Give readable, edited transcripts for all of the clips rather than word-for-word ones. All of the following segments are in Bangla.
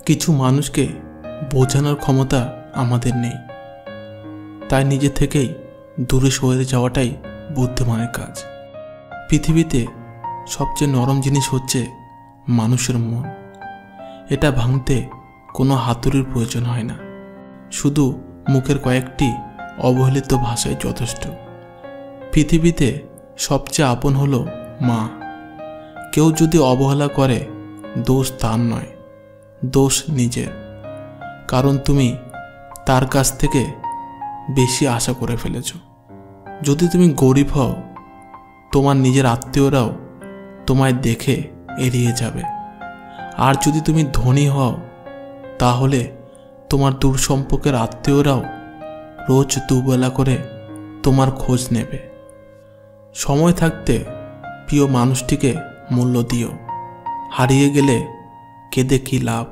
কিছু মানুষকে বোঝানোর ক্ষমতা আমাদের নেই, তাই নিজে থেকেই দূরে সরে যাওয়াটাই বুদ্ধিমানের কাজ। পৃথিবীতে সবচেয়ে নরম জিনিস হচ্ছে মানুষের মন। এটা ভাঙতে কোনো হাতুড়ির প্রয়োজন হয় না, শুধু মুখের কয়েকটি অবহেলিত ভাষাই যথেষ্ট। পৃথিবীতে সবচেয়ে আপন হলো মা। কেউ যদি অবহেলা করে, দোষ তার নয়, দোষ নিজের। কারণ তুমি তার কাছ থেকে বেশি আশা করে ফেলেছ। যদি তুমি গরিব হও, তোমার নিজের আত্মীয়রাও তোমায় দেখে এড়িয়ে যাবে। আর যদি তুমি ধনী হও, তাহলে তোমার দূর সম্পর্কের আত্মীয়রাও রোজ দুবেলা করে তোমার খোঁজ নেবে। সময় থাকতে প্রিয় মানুষটিকে মূল্য দিও। হারিয়ে গেলে কেঁদে কী লাভ?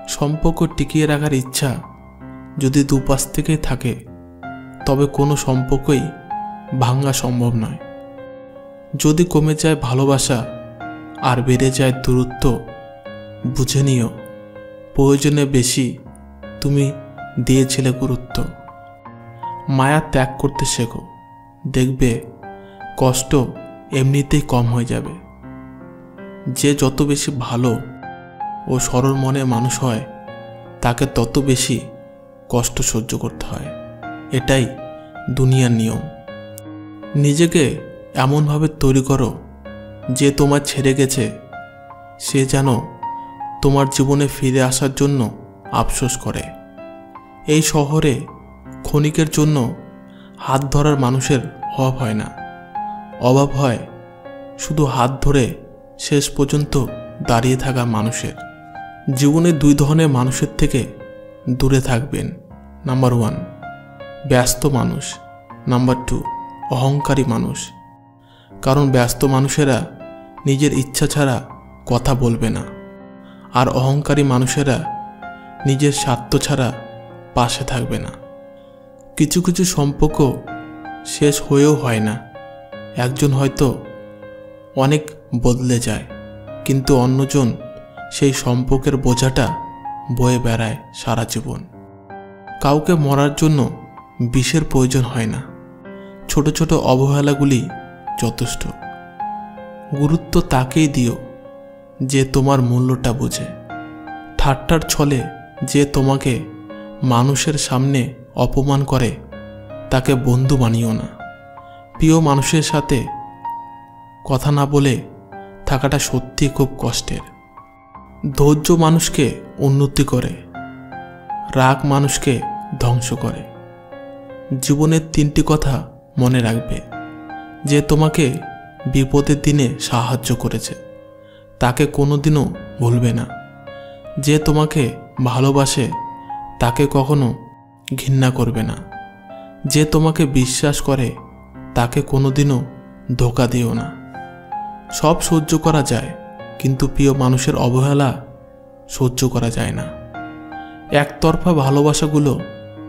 সম্পর্ক টিকিয়ে রাখার ইচ্ছা যদি দুপাশ থেকেই থাকে, তবে কোনো সম্পর্কই ভাঙা সম্ভব নয়। যদি কমে যায় ভালোবাসা আর বেড়ে যায় দূরত্ব, বুঝে নিও প্রয়োজনে বেশি তুমি দিয়েছিলে গুরুত্ব। মায়া ত্যাগ করতে শেখো, দেখবে কষ্ট এমনিতেই কম হয়ে যাবে। যে যত বেশি ভালো ও সরল মনের মানুষ হয়, তাকে তত বেশি কষ্ট সহ্য করতে হয়। এটাই দুনিয়ার নিয়ম। নিজেকে এমনভাবে তৈরি করো যে তোমার ছেড়ে গেছে সে যেন তোমার জীবনে ফিরে আসার জন্য আফসোস করে। এই শহরে ক্ষণিকের জন্য হাত ধরার মানুষের অভাব হয় না, অভাব হয় শুধু হাত ধরে শেষ পর্যন্ত দাঁড়িয়ে থাকা মানুষের। জীবনে দুই ধরনের মানুষের থেকে দূরে থাকবেন। নাম্বার 1, ব্যস্ত মানুষ। নাম্বার 2, অহংকারী মানুষ। কারণ ব্যস্ত মানুষেরা নিজের ইচ্ছা ছাড়া কথা বলবে না, আর অহংকারী মানুষেরা নিজের স্বার্থ ছাড়া পাশে থাকবে না। কিছু কিছু সম্পর্ক শেষ হয়েও হয় না। একজন হয়তো অনেক বদলে যায়, কিন্তু অন্যজন সেই সম্পর্কের বোঝাটা বয়ে বেড়ায় সারা জীবন। কাউকে মরার জন্য বিষের প্রয়োজন হয় না, ছোট ছোট অবহেলাগুলি যথেষ্ট। গুরুত্ব তাকেই দিও যে তোমার মূল্যটা বোঝে। ঠাট্টার ছলে যে তোমাকে মানুষের সামনে অপমান করে, তাকে বন্ধু বানিও না। প্রিয় মানুষের সাথে কথা না বলে থাকাটা সত্যি খুব কষ্টের। ধৈর্য মানুষকে উন্নতি করে, রাগ মানুষকে ধ্বংস করে। জীবনের 3টি কথা মনে রাখবে। যে তোমাকে বিপদের দিনে সাহায্য করেছে, তাকে কোনোদিনও ভুলবে না। যে তোমাকে ভালোবাসে, তাকে কখনো ঘৃণা করবে না। যে তোমাকে বিশ্বাস করে, তাকে কোনোদিনও ধোঁকা দিও না। সব সহ্য করা যায়, কিন্তু প্রিয় মানুষের অবহেলা সহ্য করা যায় না। একতরফা ভালোবাসাগুলো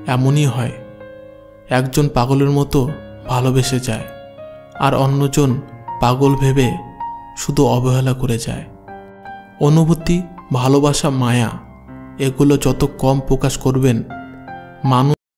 এমনই হয়। একজন পাগলের মতো ভালোবেসে যায়, আর অন্যজন পাগল ভেবে শুধু অবহেলা করে যায়। অনুভূতি, ভালোবাসা, মায়া, এগুলো যত কম প্রকাশ করবেন, মানুষ